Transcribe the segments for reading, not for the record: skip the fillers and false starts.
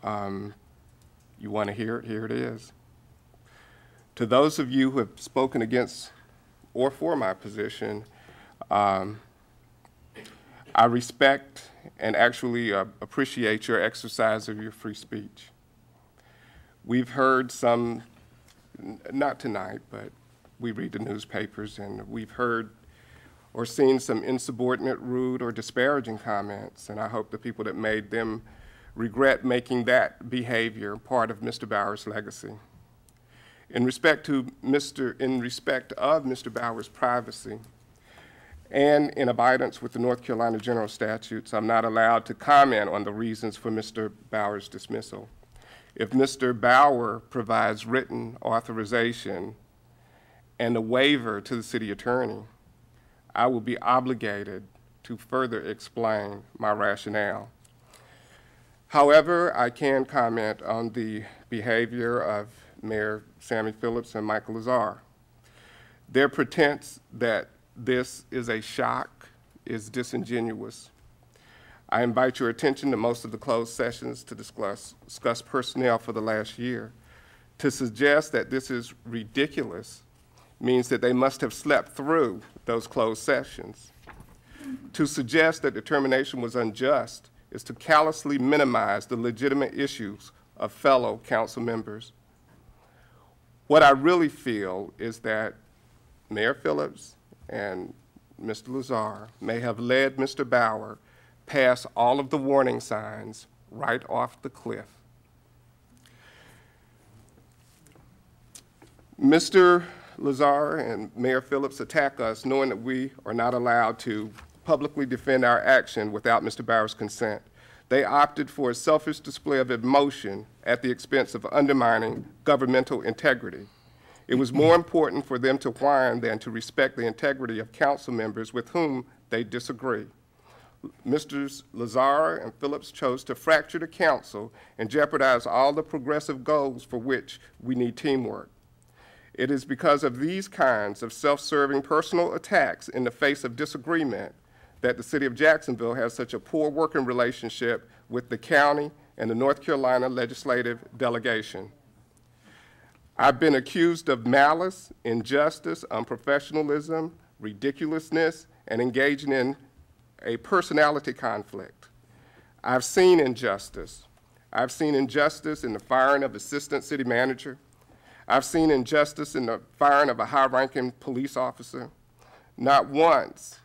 You want to hear it? Here it is. To those of you who have spoken against or for my position, I respect and actually appreciate your exercise of your free speech. We've heard some, not tonight, but we read the newspapers, and we've heard or seen some insubordinate, rude, or disparaging comments, and I hope the people that made them regret making that behavior part of Mr. Bauer's legacy. In respect of Mr. Bauer's privacy, and in abidance with the North Carolina General Statutes, I'm not allowed to comment on the reasons for Mr. Bauer's dismissal. If Mr. Bauer provides written authorization and a waiver to the city attorney, I will be obligated to further explain my rationale. However, I can comment on the behavior of Mayor Sammy Phillips and Michael Lazzara. Their pretense that this is a shock is disingenuous. I invite your attention to most of the closed sessions to discuss personnel for the last year. To suggest that this is ridiculous means that they must have slept through those closed sessions. To suggest that the termination was unjust is to callously minimize the legitimate issues of fellow council members. What I really feel is that Mayor Phillips and Mr. Lazzara may have led Mr. Bauer past all of the warning signs right off the cliff. Mr. Lazzara and Mayor Phillips attack us knowing that we are not allowed to publicly defend our action without Mr. Bauer's consent. They opted for a selfish display of emotion at the expense of undermining governmental integrity. It was more important for them to whine than to respect the integrity of council members with whom they disagree. Mr. Lazzara and Phillips chose to fracture the council and jeopardize all the progressive goals for which we need teamwork. It is because of these kinds of self-serving personal attacks in the face of disagreement that the city of Jacksonville has such a poor working relationship with the county and the North Carolina legislative delegation. I've been accused of malice, injustice, unprofessionalism, ridiculousness, and engaging in a personality conflict. I've seen injustice. I've seen injustice in the firing of assistant city manager. I've seen injustice in the firing of a high-ranking police officer. Not once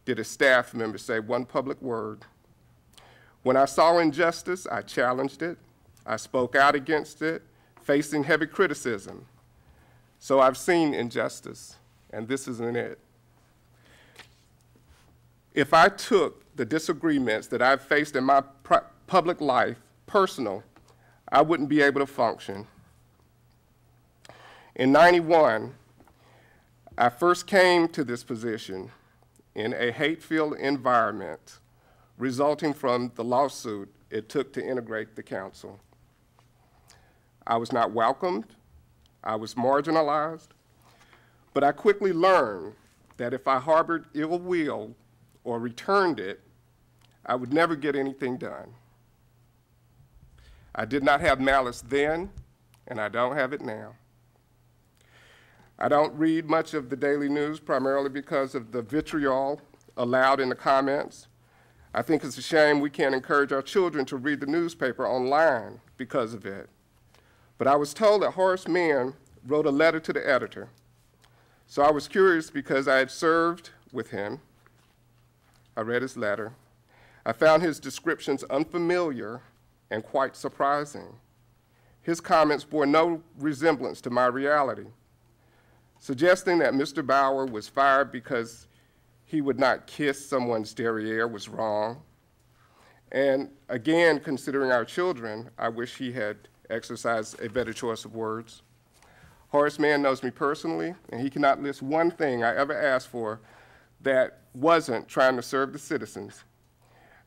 did a staff member say one public word. When I saw injustice, I challenged it. I spoke out against it, facing heavy criticism. So I've seen injustice, and this isn't it. If I took the disagreements that I've faced in my public life personal, I wouldn't be able to function. In '91, I first came to this position in a hate-filled environment resulting from the lawsuit it took to integrate the council. I was not welcomed, I was marginalized, but I quickly learned that if I harbored ill will or returned it, I would never get anything done. I did not have malice then, and I don't have it now. I don't read much of the daily news primarily because of the vitriol allowed in the comments. I think it's a shame we can't encourage our children to read the newspaper online because of it. But I was told that Horace Mann wrote a letter to the editor. So I was curious because I had served with him. I read his letter. I found his descriptions unfamiliar and quite surprising. His comments bore no resemblance to my reality. Suggesting that Mr. Bauer was fired because he would not kiss someone's derriere was wrong. And again, considering our children, I wish he had exercised a better choice of words. Horace Mann knows me personally, and he cannot list one thing I ever asked for that wasn't trying to serve the citizens.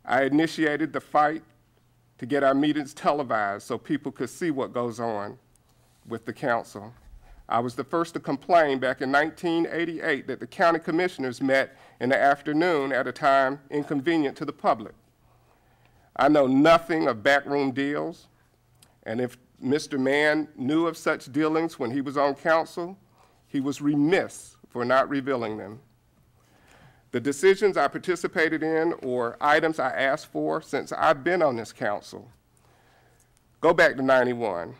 I initiated the fight to get our meetings televised so people could see what goes on with the council. I was the first to complain back in 1988 that the county commissioners met in the afternoon at a time inconvenient to the public. I know nothing of backroom deals. And if Mr. Mann knew of such dealings when he was on council, he was remiss for not revealing them. The decisions I participated in or items I asked for since I've been on this council go back to '91.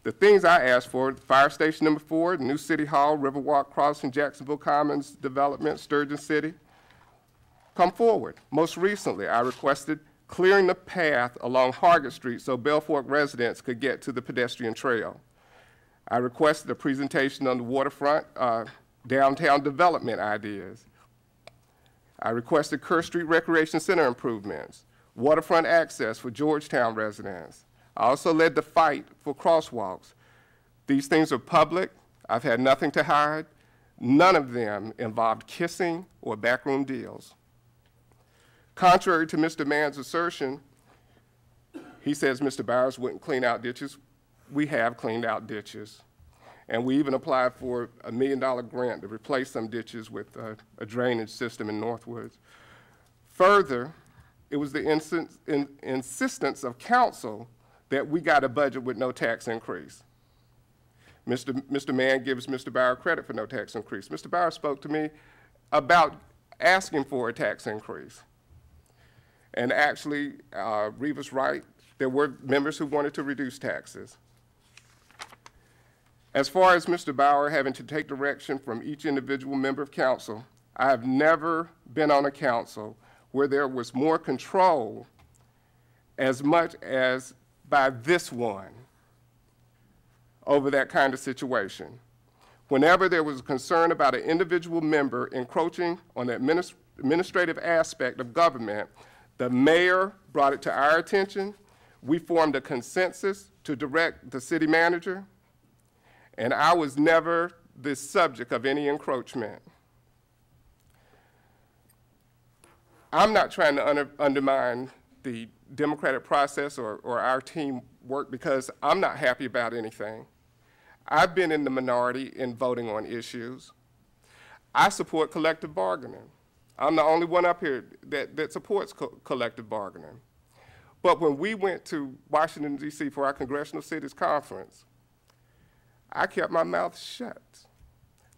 The things I asked for, Fire Station number 4, the new City Hall, Riverwalk Crossing, Jacksonville Commons Development, Sturgeon City, come forward. Most recently, I requested clearing the path along Hargett Street so Belfort residents could get to the pedestrian trail. I requested a presentation on the waterfront downtown development ideas. I requested Kerr Street Recreation Center improvements, waterfront access for Georgetown residents. I also led the fight for crosswalks. These things are public. I've had nothing to hide. None of them involved kissing or backroom deals. Contrary to Mr. Mann's assertion, he says Mr. Bowers wouldn't clean out ditches. We have cleaned out ditches. And we even applied for a $1 million grant to replace some ditches with a drainage system in Northwoods. Further, it was the insistence of council that we got a budget with no tax increase. Mr. Mann gives Mr. Bauer credit for no tax increase. Mr. Bauer spoke to me about asking for a tax increase. And actually, Reva's right, there were members who wanted to reduce taxes. As far as Mr. Bauer having to take direction from each individual member of council, I have never been on a council where there was more control as much as by this one over that kind of situation. Whenever there was a concern about an individual member encroaching on the administrative aspect of government, the mayor brought it to our attention. We formed a consensus to direct the city manager, and I was never the subject of any encroachment. I'm not trying to undermine the democratic process or our team work because I'm not happy about anything. I've been in the minority in voting on issues. I support collective bargaining. I'm the only one up here that supports collective bargaining. But when we went to Washington, D.C. for our Congressional Cities Conference, I kept my mouth shut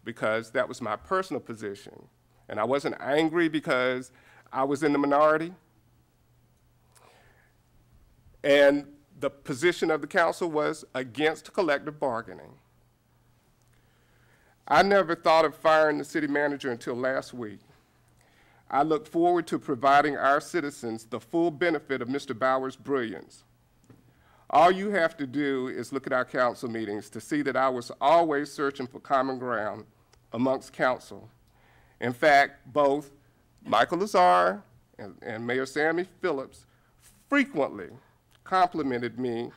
because that was my personal position. And I wasn't angry because I was in the minority. And the position of the council was against collective bargaining. I never thought of firing the city manager until last week. I look forward to providing our citizens the full benefit of Mr. Bauer's brilliance. All you have to do is look at our council meetings to see that I was always searching for common ground amongst council. In fact, both Michael Lazzara and Mayor Sammy Phillips frequently complimented me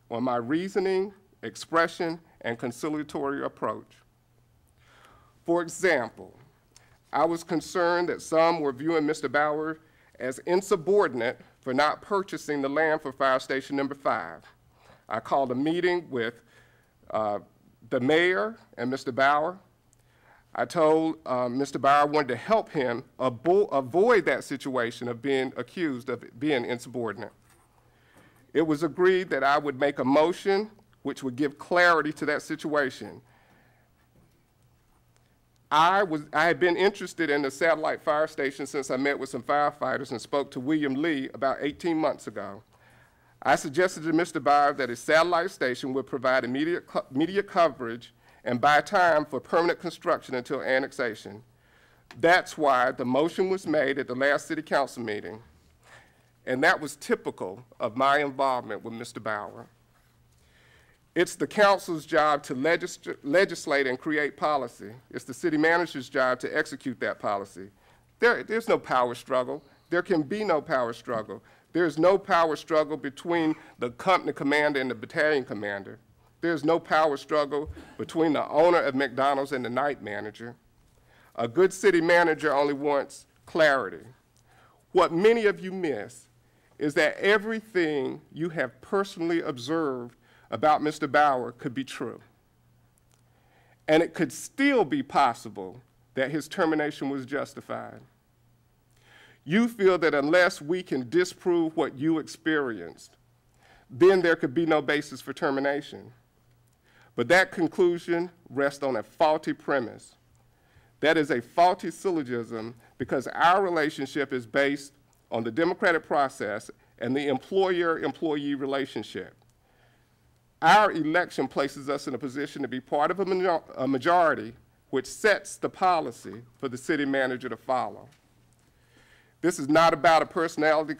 on my reasoning, expression, and conciliatory approach. For example, I was concerned that some were viewing Mr. Bauer as insubordinate for not purchasing the land for Fire Station number 5. I called a meeting with the mayor and Mr. Bauer. I told Mr. Bauer I wanted to help him avoid that situation of being accused of being insubordinate. It was agreed that I would make a motion which would give clarity to that situation. I had been interested in the satellite fire station since I met with some firefighters and spoke to William Lee about 18 months ago. I suggested to Mr. Bauer that a satellite station would provide immediate media coverage and buy time for permanent construction until annexation. That's why the motion was made at the last city council meeting, and that was typical of my involvement with Mr. Bauer. It's the council's job to legislate and create policy. It's the city manager's job to execute that policy. There's no power struggle. There can be no power struggle. There's no power struggle between the company commander and the battalion commander. There's no power struggle between the owner of McDonald's and the night manager. A good city manager only wants clarity. What many of you miss is that everything you have personally observed about Mr. Bauer could be true. And it could still be possible that his termination was justified. You feel that unless we can disprove what you experienced, then there could be no basis for termination. But that conclusion rests on a faulty premise. That is a faulty syllogism because our relationship is based on the democratic process and the employer-employee relationship. Our election places us in a position to be part of a majority which sets the policy for the city manager to follow. This is not about a personality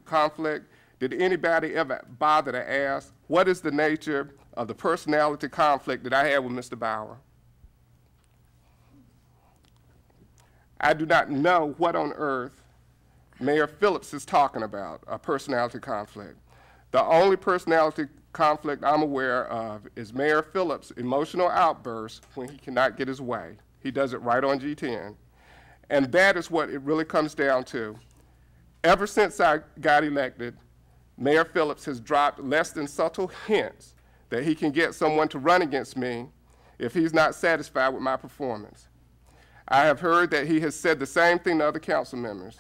conflict. Did anybody ever bother to ask, what is the nature of the personality conflict that I had with Mr. Bauer? I do not know what on earth Mayor Phillips is talking about, a personality conflict. The only personality conflict I'm aware of is Mayor Phillips' emotional outbursts when he cannot get his way. He does it right on G10. And that is what it really comes down to. Ever since I got elected, Mayor Phillips has dropped less than subtle hints that he can get someone to run against me if he's not satisfied with my performance. I have heard that he has said the same thing to other council members.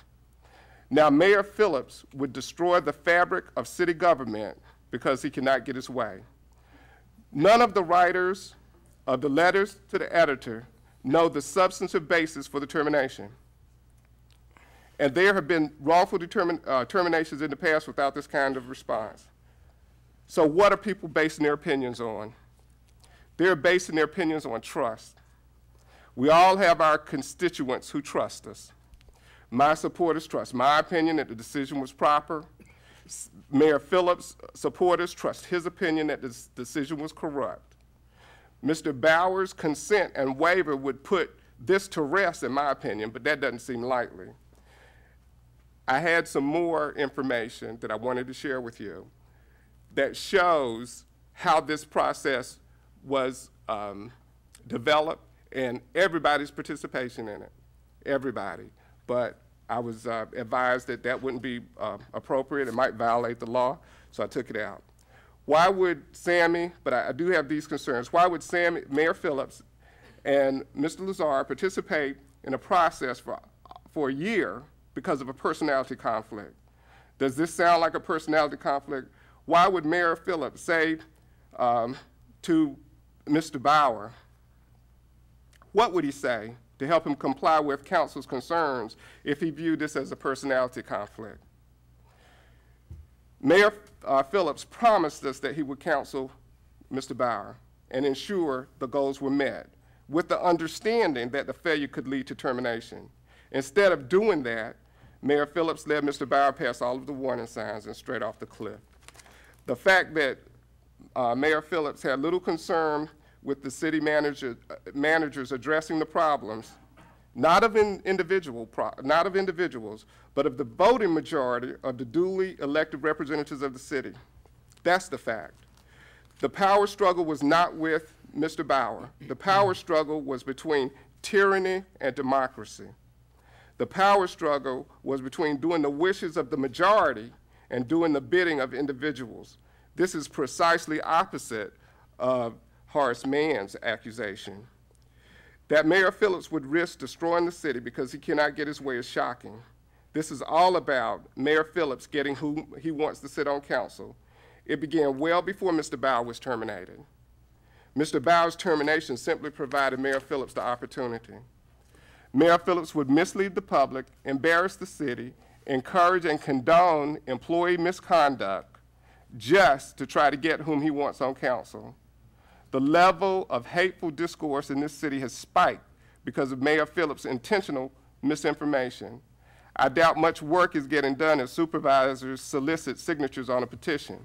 Now, Mayor Phillips would destroy the fabric of city government because he cannot get his way. None of the writers of the letters to the editor know the substantive basis for the termination. And there have been wrongful terminations in the past without this kind of response. So what are people basing their opinions on? They're basing their opinions on trust. We all have our constituents who trust us. My supporters trust my opinion that the decision was proper. Mayor Phillips' supporters trust his opinion that the decision was corrupt. Mr. Bauer's consent and waiver would put this to rest, in my opinion, but that doesn't seem likely. I had some more information that I wanted to share with you that shows how this process was developed and everybody's participation in it, everybody. But I was advised that that wouldn't be appropriate. It might violate the law, so I took it out. Why would Sammy, but I do have these concerns, why would Mayor Phillips and Mr. Lazzara participate in a process for a year because of a personality conflict? Does this sound like a personality conflict? Why would Mayor Phillips say to Mr. Bauer, what would he say to help him comply with council's concerns if he viewed this as a personality conflict? Mayor Phillips promised us that he would counsel Mr. Bauer and ensure the goals were met, with the understanding that the failure could lead to termination. Instead of doing that, Mayor Phillips led Mr. Bauer past all of the warning signs and straight off the cliff. The fact that Mayor Phillips had little concern with the city managers addressing the problems, not of individuals, but of the voting majority of the duly elected representatives of the city. That's the fact. The power struggle was not with Mr. Bauer. The power struggle was between tyranny and democracy. The power struggle was between doing the wishes of the majority and doing the bidding of individuals. This is precisely opposite of Horace Mann's accusation. That Mayor Phillips would risk destroying the city because he cannot get his way is shocking. This is all about Mayor Phillips getting who he wants to sit on council. It began well before Mr. Bauer was terminated. Mr. Bauer's termination simply provided Mayor Phillips the opportunity. Mayor Phillips would mislead the public, embarrass the city, encourage and condone employee misconduct just to try to get whom he wants on council. The level of hateful discourse in this city has spiked because of Mayor Phillips' intentional misinformation. I doubt much work is getting done as supervisors solicit signatures on a petition.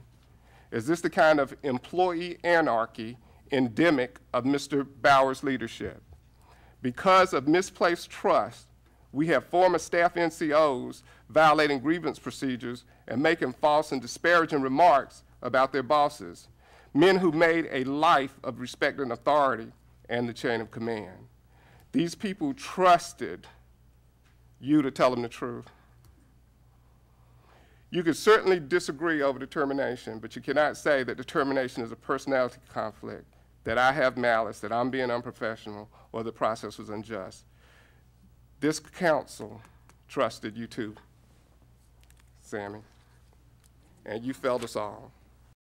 Is this the kind of employee anarchy endemic of Mr. Bauer's leadership? Because of misplaced trust, we have former staff NCOs violating grievance procedures and making false and disparaging remarks about their bosses, men who made a life of respecting authority and the chain of command. These people trusted you to tell them the truth. You could certainly disagree over determination, but you cannot say that determination is a personality conflict, that I have malice, that I'm being unprofessional, or the process was unjust. This council trusted you too, Sammy, and you failed us all.